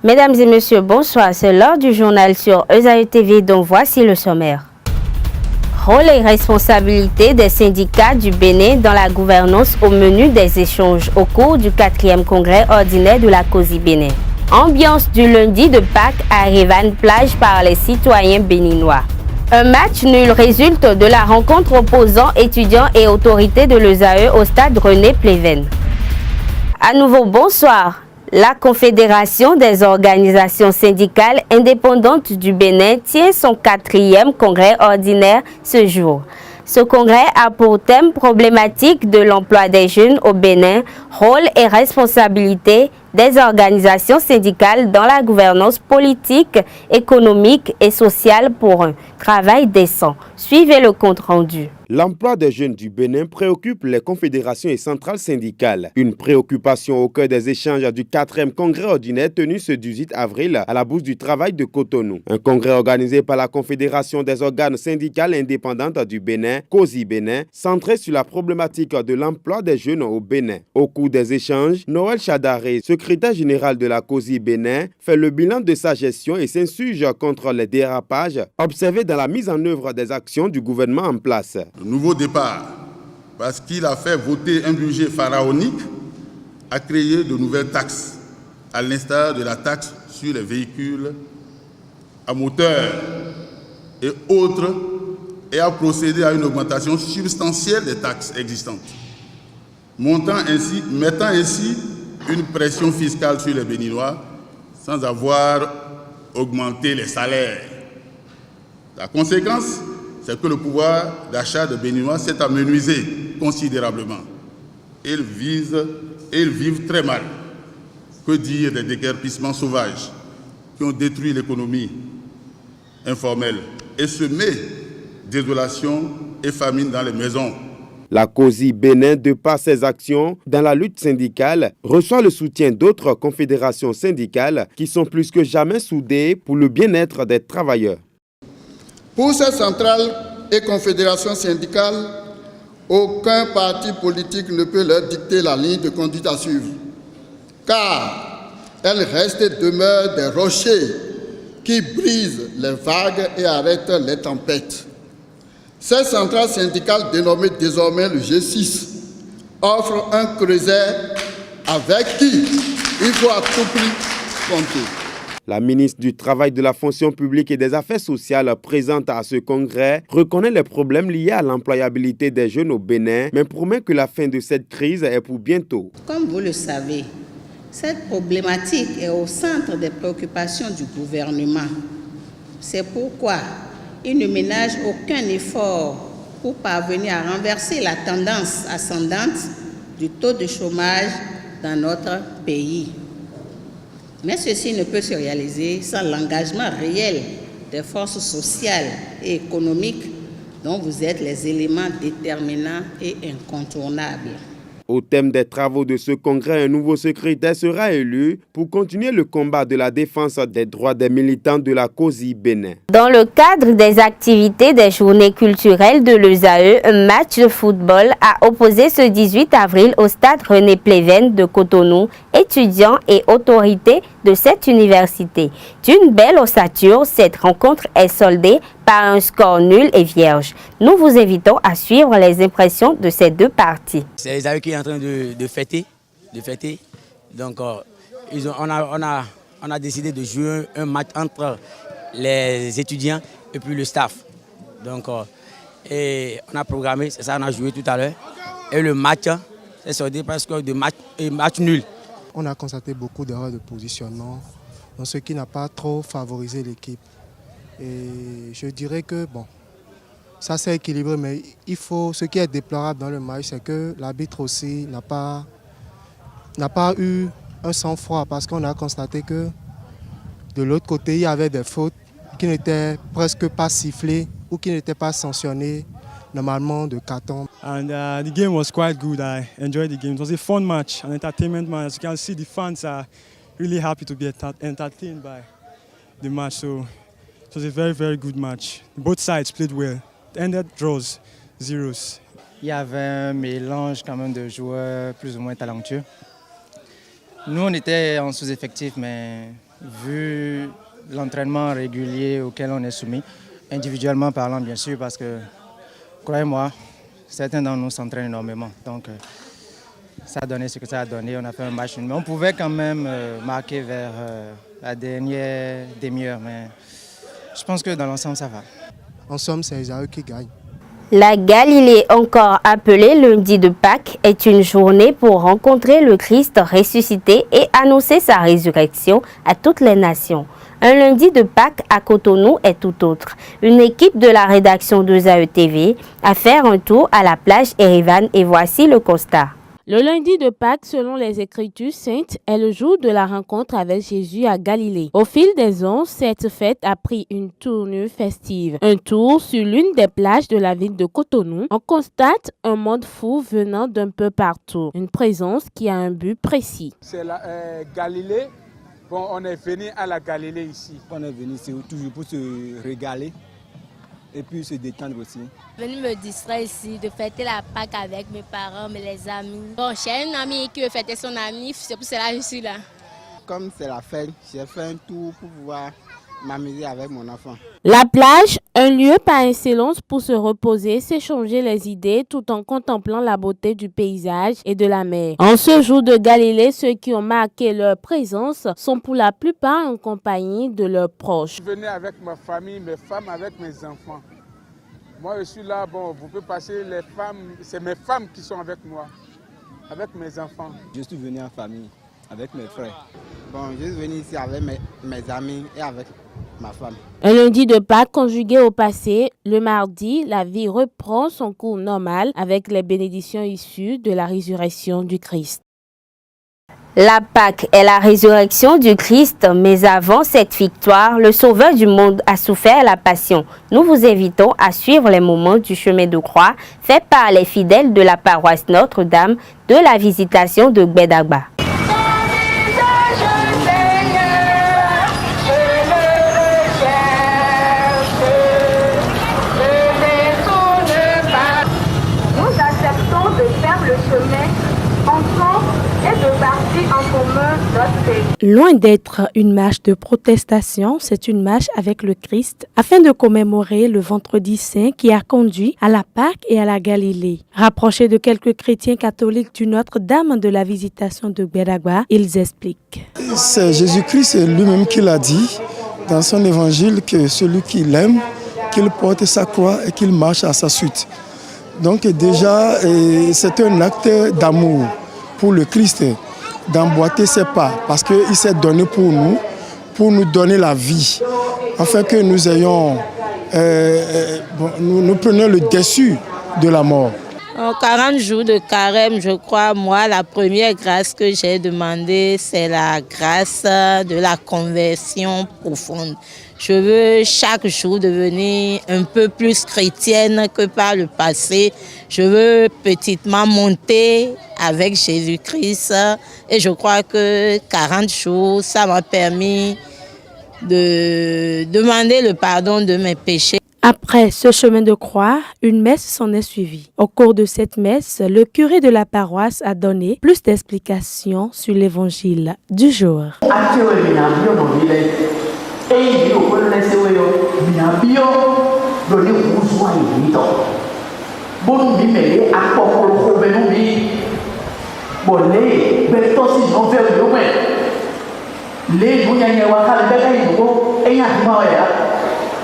Mesdames et messieurs, bonsoir. C'est l'heure du journal sur ESAE TV dont voici le sommaire. Rôle et responsabilité des syndicats du Bénin dans la gouvernance au menu des échanges au cours du 4e congrès ordinaire de la COSI Bénin. Ambiance du lundi de Pâques à Révan-Plage par les citoyens béninois. Un match nul résulte de la rencontre opposant étudiants et autorités de l'ESAE au stade René Pleven. À nouveau, bonsoir. La Confédération des organisations syndicales indépendantes du Bénin tient son 4e congrès ordinaire ce jour. Ce congrès a pour thème problématique de l'emploi des jeunes au Bénin, rôle et responsabilité des organisations syndicales dans la gouvernance politique, économique et sociale pour un travail décent. Suivez le compte rendu. L'emploi des jeunes du Bénin préoccupe les confédérations et centrales syndicales. Une préoccupation au cœur des échanges du 4e congrès ordinaire tenu ce 18 avril à la Bourse du Travail de Cotonou. Un congrès organisé par la Confédération des organes syndicales indépendantes du Bénin, COSI Bénin, centré sur la problématique de l'emploi des jeunes au Bénin. Au cours des échanges, Noël Chadaré, secrétaire général de la COSI Bénin, fait le bilan de sa gestion et s'insurge contre les dérapages observés dans la mise en œuvre des actions du gouvernement en place. Le nouveau départ, parce qu'il a fait voter un budget pharaonique, a créé de nouvelles taxes, à l'instar de la taxe sur les véhicules à moteur et autres, et a procédé à une augmentation substantielle des taxes existantes, mettant ainsi une pression fiscale sur les Béninois sans avoir augmenté les salaires. La conséquence, c'est que le pouvoir d'achat des Béninois s'est amenuisé considérablement. Ils vivent très mal. Que dire des déguerpissements sauvages qui ont détruit l'économie informelle et semé désolation et famine dans les maisons. La COSI Bénin, de par ses actions dans la lutte syndicale, reçoit le soutien d'autres confédérations syndicales qui sont plus que jamais soudées pour le bien-être des travailleurs. Pour ces centrales et confédérations syndicales, aucun parti politique ne peut leur dicter la ligne de conduite à suivre, car elles restent et demeurent des rochers qui brisent les vagues et arrêtent les tempêtes. Ces centrales syndicales, dénommées désormais le G6, offrent un creuset avec qui il faut à tout prix compter. La ministre du Travail, de la Fonction publique et des Affaires sociales présente à ce congrès reconnaît les problèmes liés à l'employabilité des jeunes au Bénin, mais promet que la fin de cette crise est pour bientôt. Comme vous le savez, cette problématique est au centre des préoccupations du gouvernement. C'est pourquoi il ne ménage aucun effort pour parvenir à renverser la tendance ascendante du taux de chômage dans notre pays. Mais ceci ne peut se réaliser sans l'engagement réel des forces sociales et économiques dont vous êtes les éléments déterminants et incontournables. Au thème des travaux de ce congrès, un nouveau secrétaire sera élu pour continuer le combat de la défense des droits des militants de la COSI Bénin. Dans le cadre des activités des journées culturelles de l'ESAE, un match de football a opposé ce 18 avril au stade René Pleven de Cotonou, étudiants et autorités de cette université. D'une belle ossature, cette rencontre est soldée par un score nul et vierge. Nous vous invitons à suivre les impressions de ces deux parties. C'est l'ESAE qui est en train de fêter. Donc, on a décidé de jouer un match entre les étudiants et puis le staff. Donc, et on a programmé, c'est ça, on a joué tout à l'heure. Et le match s'est soldé presque de match nul. On a constaté beaucoup d'erreurs de positionnement, ce qui n'a pas trop favorisé l'équipe. Et je dirais que bon, ça c'est équilibré, mais ce qui est déplorable dans le match, c'est que l'arbitre aussi n'a pas eu un sang-froid, parce qu'on a constaté que de l'autre côté, il y avait des fautes qui n'étaient presque pas sifflées ou qui n'étaient pas sanctionnées normalement de carton. And the game was quite good. I enjoyed the game. It was a fun match, an entertainment match. As you can see, the fans are really happy to be entertained by the match. So it was a very, very good match. Both sides played well. It ended draws, zeros. Il y avait un mélange quand même de joueurs plus ou moins talentueux. Nous, on était en sous-effectif, mais vu l'entraînement régulier auquel on est soumis, individuellement parlant bien sûr, parce que, croyez-moi, certains d'entre nous s'entraînent énormément. Donc, ça a donné ce que ça a donné. On a fait un match, mais on pouvait quand même marquer vers la dernière demi-heure. Mais je pense que dans l'ensemble, ça va. En somme, c'est Esaü qui gagne. La Galilée, encore appelée lundi de Pâques, est une journée pour rencontrer le Christ ressuscité et annoncer sa résurrection à toutes les nations. Un lundi de Pâques à Cotonou est tout autre. Une équipe de la rédaction d'Esaü TV a fait un tour à la plage Erivan et voici le constat. Le lundi de Pâques, selon les Écritures saintes, est le jour de la rencontre avec Jésus à Galilée. Au fil des ans, cette fête a pris une tournure festive. Un tour sur l'une des plages de la ville de Cotonou, on constate un monde fou venant d'un peu partout. Une présence qui a un but précis. C'est la Galilée. Bon, on est venu à la Galilée ici. On est venu toujours pour se régaler et puis se détendre aussi. Venu me distraire ici, de fêter la Pâques avec mes parents, mes amis. Bon, j'ai une amie qui veut fêter son ami, c'est pour cela que je suis là. Comme c'est la fête, j'ai fait un tour pour pouvoir m'amuser avec mon enfant. La plage, un lieu par excellence pour se reposer, s'échanger les idées tout en contemplant la beauté du paysage et de la mer. En ce jour de Galilée, ceux qui ont marqué leur présence sont pour la plupart en compagnie de leurs proches. Je venais avec ma famille, mes femmes, avec mes enfants. Moi, je suis là, bon, vous pouvez passer les femmes, c'est mes femmes qui sont avec moi, avec mes enfants. Je suis venu en famille, avec mes frères. Bon, je suis venu ici avec mes amis et avec ma femme. Un lundi de Pâques conjugué au passé, le mardi, la vie reprend son cours normal avec les bénédictions issues de la résurrection du Christ. La Pâque est la résurrection du Christ, mais avant cette victoire, le Sauveur du monde a souffert la passion. Nous vous invitons à suivre les moments du chemin de croix fait par les fidèles de la paroisse Notre-Dame de la Visitation de Gbedagba. Nous acceptons de faire le chemin ensemble et de partir en commun notre pays. Loin d'être une marche de protestation, c'est une marche avec le Christ afin de commémorer le vendredi saint qui a conduit à la Pâque et à la Galilée. Rapprochés de quelques chrétiens catholiques du Notre-Dame de la Visitation de Gbedagba, ils expliquent. C'est Jésus-Christ lui-même qui l'a dit dans son évangile que celui qui l'aime, qu'il porte sa croix et qu'il marche à sa suite. Donc déjà, c'est un acte d'amour pour le Christ, d'emboîter ses pas, parce qu'il s'est donné pour nous donner la vie, afin que nous ayons, nous prenions le dessus de la mort. En 40 jours de carême, je crois, moi, la première grâce que j'ai demandée, c'est la grâce de la conversion profonde. Je veux chaque jour devenir un peu plus chrétienne que par le passé. Je veux petitement monter avec Jésus-Christ et je crois que 40 jours, ça m'a permis de demander le pardon de mes péchés. Après ce chemin de croix, une messe s'en est suivie. Au cours de cette messe, le curé de la paroisse a donné plus d'explications sur l'évangile du jour.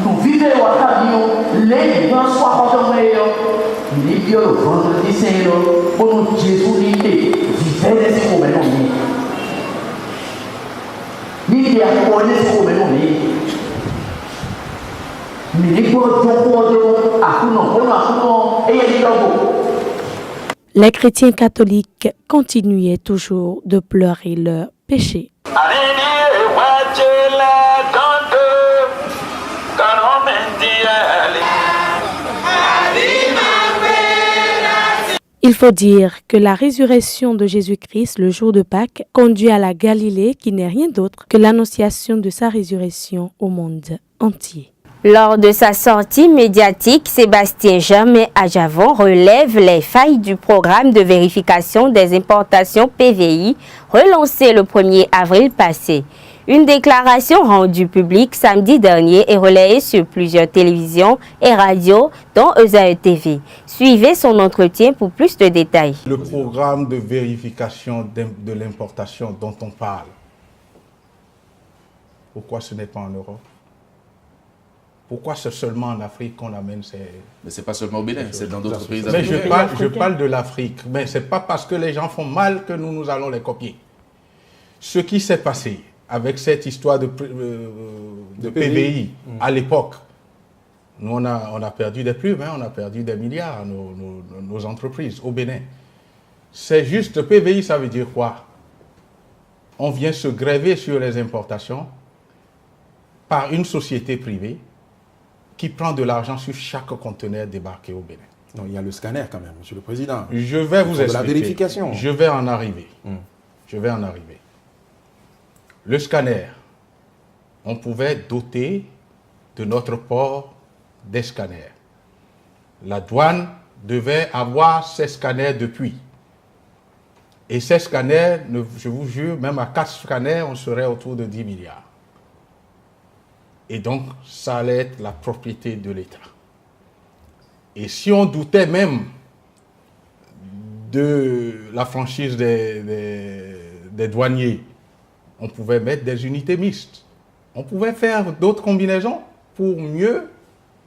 Nous vivons les gens soient nous vivons le vendredi saint pour nous Jésus vivre ces moments. Nous vivons ces moments. Les chrétiens catholiques continuaient toujours de pleurer leurs péchés. Il faut dire que la résurrection de Jésus-Christ le jour de Pâques conduit à la Galilée qui n'est rien d'autre que l'annonciation de sa résurrection au monde entier. Lors de sa sortie médiatique, Sébastien Germain Adjavon relève les failles du programme de vérification des importations PVI relancé le 1er avril passé. Une déclaration rendue publique samedi dernier et relayée sur plusieurs télévisions et radios, dont Esaü TV. Suivez son entretien pour plus de détails. Le programme de vérification de l'importation dont on parle, pourquoi ce n'est pas en Europe? Pourquoi c'est seulement en Afrique qu'on amène ces... Mais ce n'est pas seulement au Bénin, c'est dans d'autres pays Mais africains. je parle de l'Afrique. Mais ce n'est pas parce que les gens font mal que nous allons les copier. Ce qui s'est passé avec cette histoire de PVI à l'époque, nous on a perdu des plumes, on a perdu des milliards, nos entreprises au Bénin. C'est juste, PVI ça veut dire quoi? On vient se gréver sur les importations par une société privée qui prend de l'argent sur chaque conteneur débarqué au Bénin. Non, il y a le scanner quand même, Monsieur le Président. Je vais vous expliquer. De la vérification. Je vais en arriver. Je vais en arriver. Le scanner, on pouvait doter de notre port des scanners. La douane devait avoir ces scanners depuis. Et ces scanners, je vous jure, même à 4 scanners, on serait autour de 10 milliards. Et donc, ça allait être la propriété de l'État. Et si on doutait même de la franchise des douaniers, on pouvait mettre des unités mixtes. On pouvait faire d'autres combinaisons pour mieux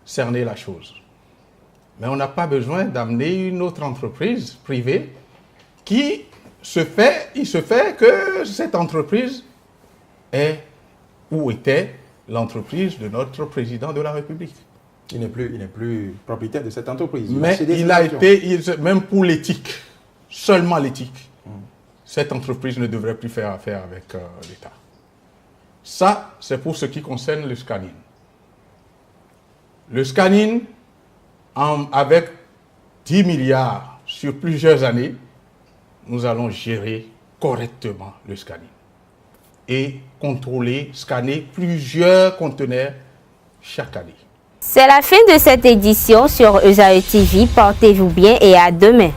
cerner la chose. Mais on n'a pas besoin d'amener une autre entreprise privée il se fait que cette entreprise est ou était l'entreprise de notre président de la République. Il n'est plus propriétaire de cette entreprise. Mais il a été, même pour l'éthique, seulement l'éthique, cette entreprise ne devrait plus faire affaire avec l'État. Ça, c'est pour ce qui concerne le scanning. Le scanning, avec 10 milliards sur plusieurs années, nous allons gérer correctement le scanning et contrôler, scanner plusieurs conteneurs chaque année. C'est la fin de cette édition sur Esaü TV. Portez-vous bien et à demain.